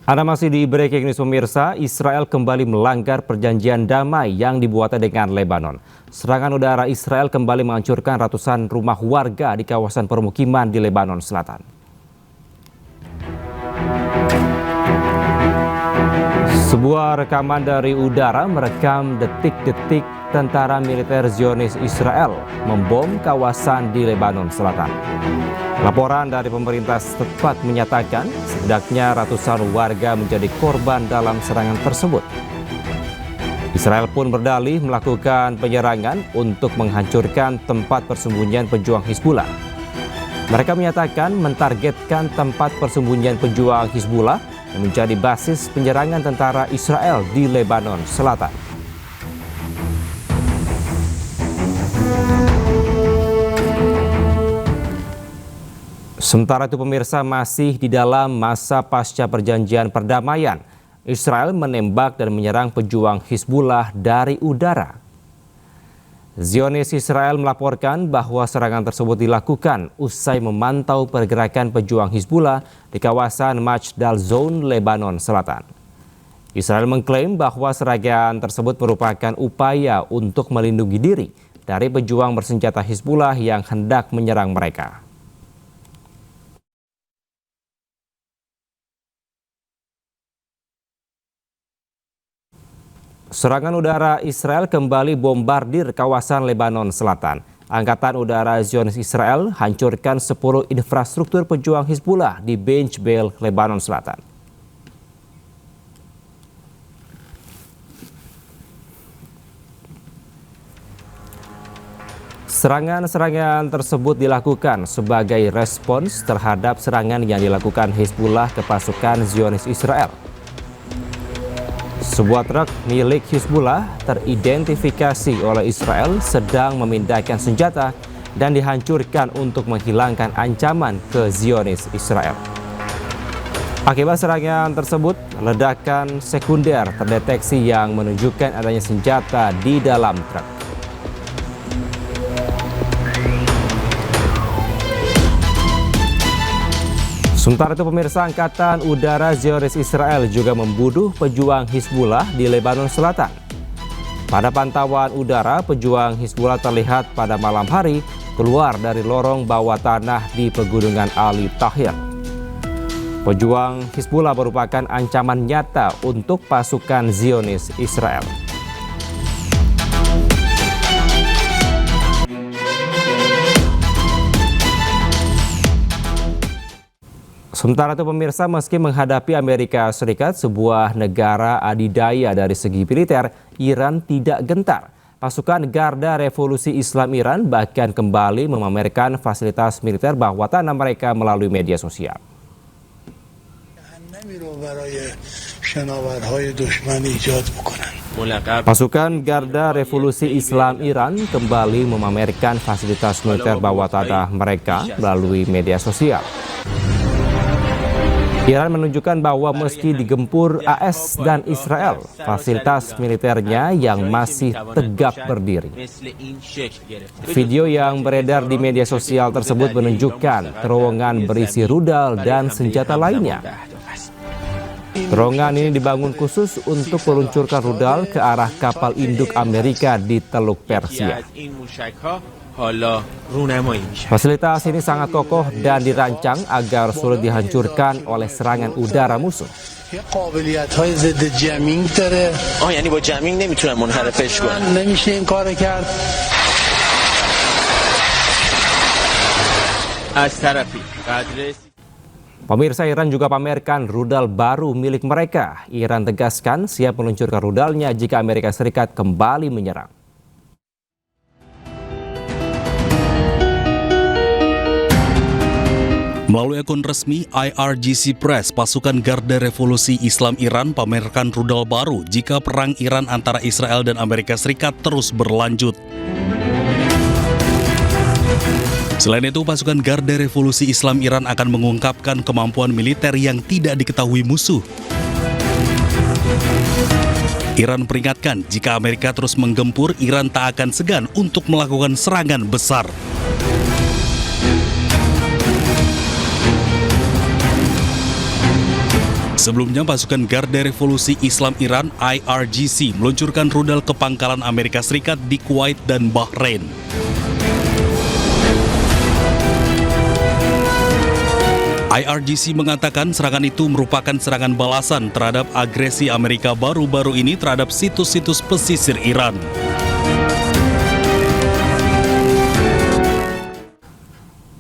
Anda masih di Breaking News pemirsa, Israel kembali melanggar perjanjian damai yang dibuatnya dengan Lebanon. Serangan udara Israel kembali menghancurkan ratusan rumah warga di kawasan permukiman di Lebanon Selatan. Sebuah rekaman dari udara merekam detik-detik tentara militer Zionis Israel membom kawasan di Lebanon Selatan. Laporan dari pemerintah setempat menyatakan setidaknya ratusan warga menjadi korban dalam serangan tersebut. Israel pun berdalih melakukan penyerangan untuk menghancurkan tempat persembunyian pejuang Hizbullah. Mereka menyatakan mentargetkan tempat persembunyian pejuang Hizbullah yang menjadi basis penyerangan tentara Israel di Lebanon Selatan. Sementara itu pemirsa, masih di dalam masa pasca perjanjian perdamaian, Israel menembak dan menyerang pejuang Hizbullah dari udara. Zionis Israel melaporkan bahwa serangan tersebut dilakukan usai memantau pergerakan pejuang Hizbullah di kawasan Majdal Zone, Lebanon Selatan. Israel mengklaim bahwa serangan tersebut merupakan upaya untuk melindungi diri dari pejuang bersenjata Hizbullah yang hendak menyerang mereka. Serangan udara Israel kembali bombardir kawasan Lebanon Selatan. Angkatan Udara Zionis Israel hancurkan 10 infrastruktur pejuang Hizbullah di Bein Jbeil, Lebanon Selatan. Serangan-serangan tersebut dilakukan sebagai respons terhadap serangan yang dilakukan Hizbullah ke pasukan Zionis Israel. Sebuah truk milik Hizbullah teridentifikasi oleh Israel sedang memindahkan senjata dan dihancurkan untuk menghilangkan ancaman ke Zionis Israel. Akibat serangan tersebut, ledakan sekunder terdeteksi yang menunjukkan adanya senjata di dalam truk. Sementara itu pemirsa, Angkatan Udara Zionis Israel juga membunuh pejuang Hizbullah di Lebanon Selatan. Pada pantauan udara, pejuang Hizbullah terlihat pada malam hari keluar dari lorong bawah tanah di pegunungan Ali Tahir. Pejuang Hizbullah merupakan ancaman nyata untuk pasukan Zionis Israel. Sementara itu pemirsa, meski menghadapi Amerika Serikat, sebuah negara adidaya dari segi militer, Iran tidak gentar. Pasukan Garda Revolusi Islam Iran bahkan kembali memamerkan fasilitas militer bawah tanah mereka melalui media sosial. Pasukan Garda Revolusi Islam Iran kembali memamerkan fasilitas militer bawah tanah mereka melalui media sosial. Iran menunjukkan bahwa meski digempur AS dan Israel, fasilitas militernya yang masih tegak berdiri. Video yang beredar di media sosial tersebut menunjukkan terowongan berisi rudal dan senjata lainnya. Terowongan ini dibangun khusus untuk meluncurkan rudal ke arah kapal induk Amerika di Teluk Persia. Fasilitas ini sangat kokoh dan dirancang agar sulit dihancurkan oleh serangan udara musuh. Pemirsa, Iran juga pamerkan rudal baru milik mereka. Iran tegaskan siap meluncurkan rudalnya jika Amerika Serikat kembali menyerang. Melalui akun resmi IRGC Press, pasukan Garda Revolusi Islam Iran pamerkan rudal baru jika perang Iran antara Israel dan Amerika Serikat terus berlanjut. Selain itu, pasukan Garda Revolusi Islam Iran akan mengungkapkan kemampuan militer yang tidak diketahui musuh. Iran peringatkan jika Amerika terus menggempur, Iran tak akan segan untuk melakukan serangan besar. Sebelumnya, pasukan Garda Revolusi Islam Iran (IRGC) meluncurkan rudal ke pangkalan Amerika Serikat di Kuwait dan Bahrain. IRGC mengatakan serangan itu merupakan serangan balasan terhadap agresi Amerika baru-baru ini terhadap situs-situs pesisir Iran.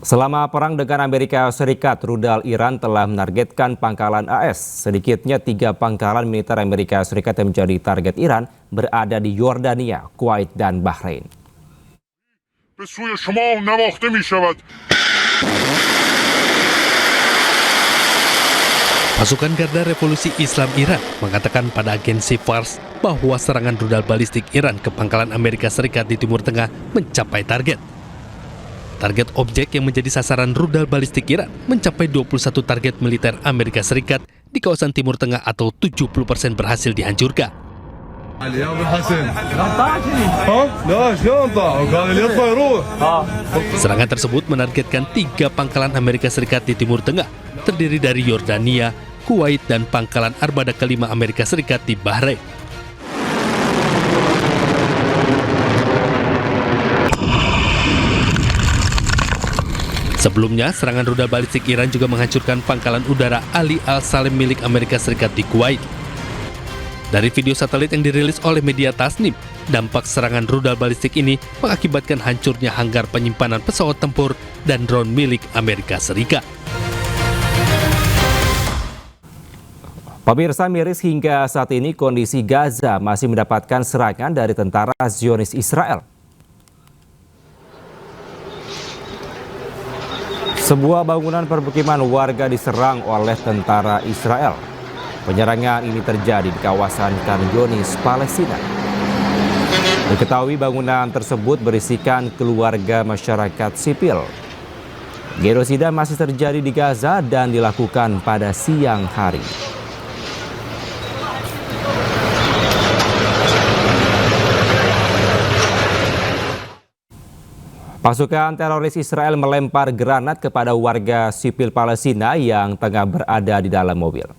Selama perang dengan Amerika Serikat, rudal Iran telah menargetkan pangkalan AS. Sedikitnya 3 pangkalan militer Amerika Serikat yang menjadi target Iran berada di Yordania, Kuwait, dan Bahrain. Pasukan Garda Revolusi Islam Iran mengatakan pada agensi Fars bahwa serangan rudal balistik Iran ke pangkalan Amerika Serikat di Timur Tengah mencapai target. Target objek yang menjadi sasaran rudal balistik Iran mencapai 21 target militer Amerika Serikat di kawasan Timur Tengah atau 70% berhasil dihancurkan. Serangan tersebut menargetkan 3 pangkalan Amerika Serikat di Timur Tengah, terdiri dari Yordania, Kuwait, dan pangkalan armada kelima Amerika Serikat di Bahrain. Sebelumnya, serangan rudal balistik Iran juga menghancurkan pangkalan udara Ali Al-Salim milik Amerika Serikat di Kuwait. Dari video satelit yang dirilis oleh media Tasnim, dampak serangan rudal balistik ini mengakibatkan hancurnya hanggar penyimpanan pesawat tempur dan drone milik Amerika Serikat. Pemirsa, miris hingga saat ini kondisi Gaza masih mendapatkan serangan dari tentara Zionis Israel. Sebuah bangunan permukiman warga diserang oleh tentara Israel. Penyerangan ini terjadi di kawasan Khan Yunis, Palestina. Diketahui bangunan tersebut berisikan keluarga masyarakat sipil. Genosida masih terjadi di Gaza dan dilakukan pada siang hari. Pasukan teroris Israel melempar granat kepada warga sipil Palestina yang tengah berada di dalam mobil.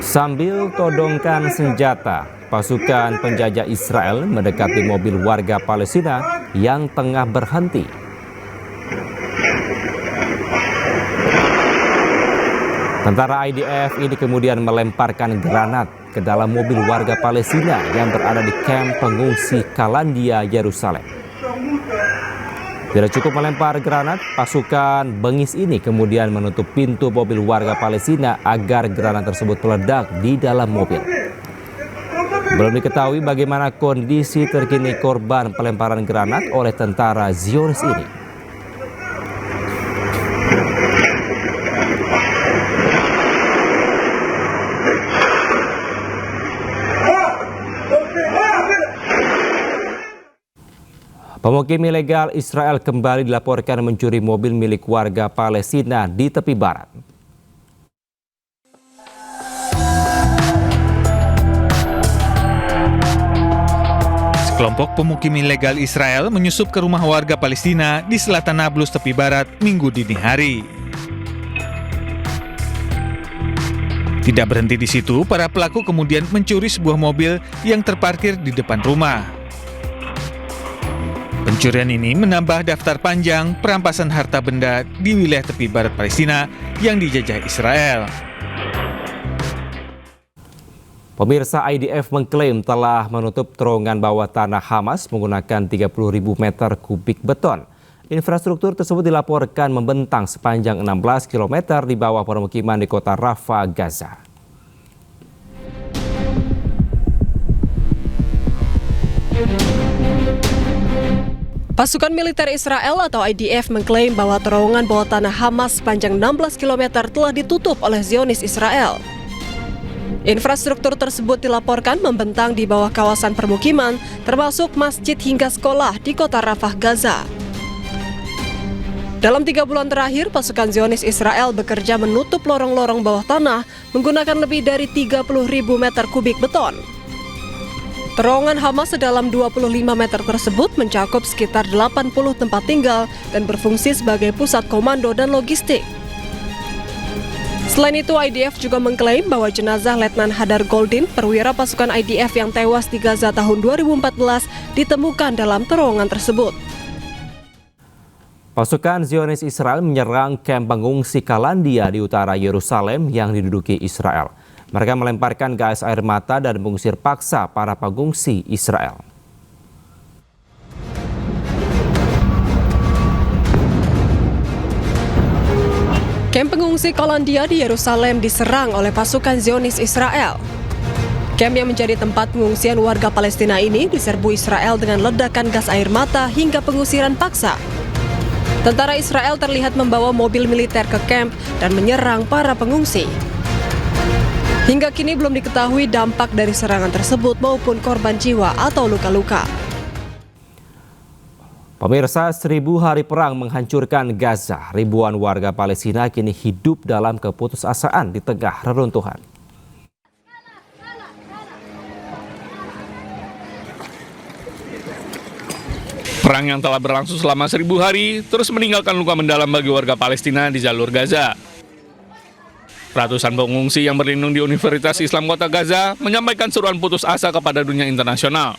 Sambil todongkan senjata, pasukan penjajah Israel mendekati mobil warga Palestina yang tengah berhenti. Tentara IDF ini kemudian melemparkan granat ke dalam mobil warga Palestina yang berada di kamp pengungsi Kalandia, Yerusalem. Tidak cukup melempar granat, pasukan bengis ini kemudian menutup pintu mobil warga Palestina agar granat tersebut meledak di dalam mobil. Belum diketahui bagaimana kondisi terkini korban pelemparan granat oleh tentara Zionis ini. Pemukim ilegal Israel kembali dilaporkan mencuri mobil milik warga Palestina di tepi barat. Sekelompok pemukim ilegal Israel menyusup ke rumah warga Palestina di selatan Nablus tepi barat Minggu dini hari. Tidak berhenti di situ, para pelaku kemudian mencuri sebuah mobil yang terparkir di depan rumah. Pencurian ini menambah daftar panjang perampasan harta benda di wilayah tepi barat Palestina yang dijajah Israel. Pemirsa, IDF mengklaim telah menutup terowongan bawah tanah Hamas menggunakan 30.000 meter kubik beton. Infrastruktur tersebut dilaporkan membentang sepanjang 16 km di bawah permukiman di kota Rafah, Gaza. Pasukan militer Israel atau IDF mengklaim bahwa terowongan bawah tanah Hamas sepanjang 16 km telah ditutup oleh Zionis Israel. Infrastruktur tersebut dilaporkan membentang di bawah kawasan permukiman, termasuk masjid hingga sekolah di kota Rafah, Gaza. Dalam 3 bulan terakhir, pasukan Zionis Israel bekerja menutup lorong-lorong bawah tanah menggunakan lebih dari 30.000 meter kubik beton. Terowongan Hamas sedalam 25 meter tersebut mencakup sekitar 80 tempat tinggal dan berfungsi sebagai pusat komando dan logistik. Selain itu, IDF juga mengklaim bahwa jenazah Letnan Hadar Goldin, perwira pasukan IDF yang tewas di Gaza tahun 2014, ditemukan dalam terowongan tersebut. Pasukan Zionis Israel menyerang kamp pengungsi Kalandia di utara Yerusalem yang diduduki Israel. Mereka melemparkan gas air mata dan mengusir paksa para pengungsi Israel. Kamp pengungsi Kalandia di Yerusalem diserang oleh pasukan Zionis Israel. Kamp yang menjadi tempat pengungsian warga Palestina ini diserbu Israel dengan ledakan gas air mata hingga pengusiran paksa. Tentara Israel terlihat membawa mobil militer ke kamp dan menyerang para pengungsi. Hingga kini belum diketahui dampak dari serangan tersebut maupun korban jiwa atau luka-luka. Pemirsa, 1000 hari perang menghancurkan Gaza. Ribuan warga Palestina kini hidup dalam keputusasaan di tengah reruntuhan. Perang yang telah berlangsung selama 1000 hari terus meninggalkan luka mendalam bagi warga Palestina di jalur Gaza. Ratusan pengungsi yang berlindung di Universitas Islam Kota Gaza menyampaikan seruan putus asa kepada dunia internasional.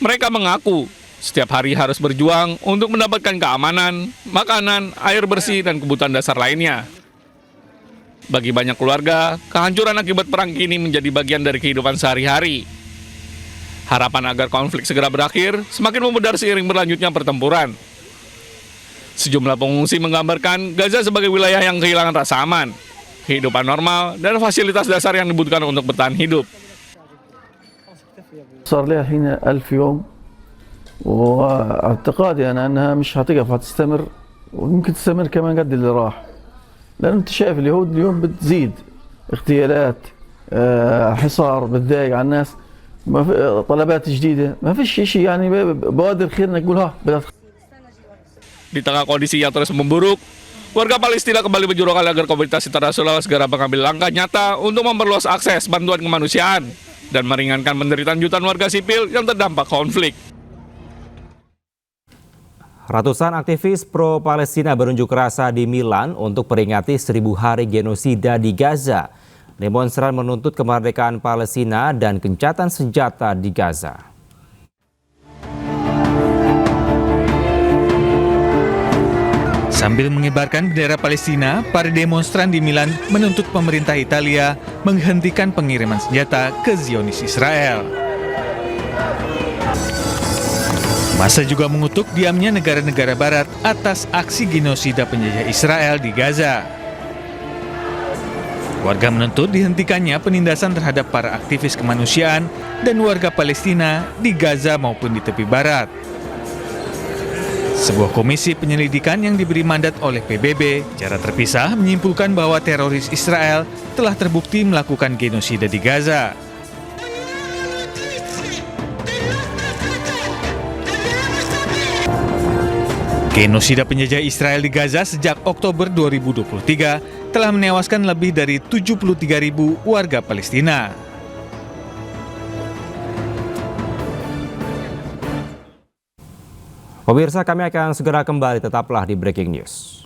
Mereka mengaku setiap hari harus berjuang untuk mendapatkan keamanan, makanan, air bersih, dan kebutuhan dasar lainnya. Bagi banyak keluarga, kehancuran akibat perang kini menjadi bagian dari kehidupan sehari-hari. Harapan agar konflik segera berakhir semakin memudar seiring berlanjutnya pertempuran. Sejumlah pengungsi menggambarkan Gaza sebagai wilayah yang kehilangan rasa aman, kehidupan normal, dan fasilitas dasar yang dibutuhkan untuk bertahan hidup. صار لها الحين 1000 يوم واعتقادي أنا أنها مش هتقف، هتستمر ويمكن تستمر كمان قد اللي راح، لأن أنت شايف اليهود اليوم بتزيد اغتيالات، حصار بتضايق على الناس، طلبات جديدة، ما فيش شيء يعني بوادر خير إنك تقول ها بدأت. Di tengah kondisi yang terus memburuk, warga Palestina kembali menjurukan agar komunitas internasional segera mengambil langkah nyata untuk memperluas akses bantuan kemanusiaan dan meringankan penderitaan jutaan warga sipil yang terdampak konflik. Ratusan aktivis pro-Palestina berunjuk rasa di Milan untuk peringati 1000 hari genosida di Gaza. Demonstran menuntut kemerdekaan Palestina dan gencatan senjata di Gaza. Sambil mengibarkan bendera Palestina, para demonstran di Milan menuntut pemerintah Italia menghentikan pengiriman senjata ke Zionis Israel. Massa juga mengutuk diamnya negara-negara barat atas aksi genosida penjajah Israel di Gaza. Warga menuntut dihentikannya penindasan terhadap para aktivis kemanusiaan dan warga Palestina di Gaza maupun di tepi barat. Sebuah komisi penyelidikan yang diberi mandat oleh PBB secara terpisah menyimpulkan bahwa teroris Israel telah terbukti melakukan genosida di Gaza. Genosida penjajah Israel di Gaza sejak Oktober 2023 telah menewaskan lebih dari 73.000 warga Palestina. Pemirsa, kami akan segera kembali, tetaplah di Breaking News.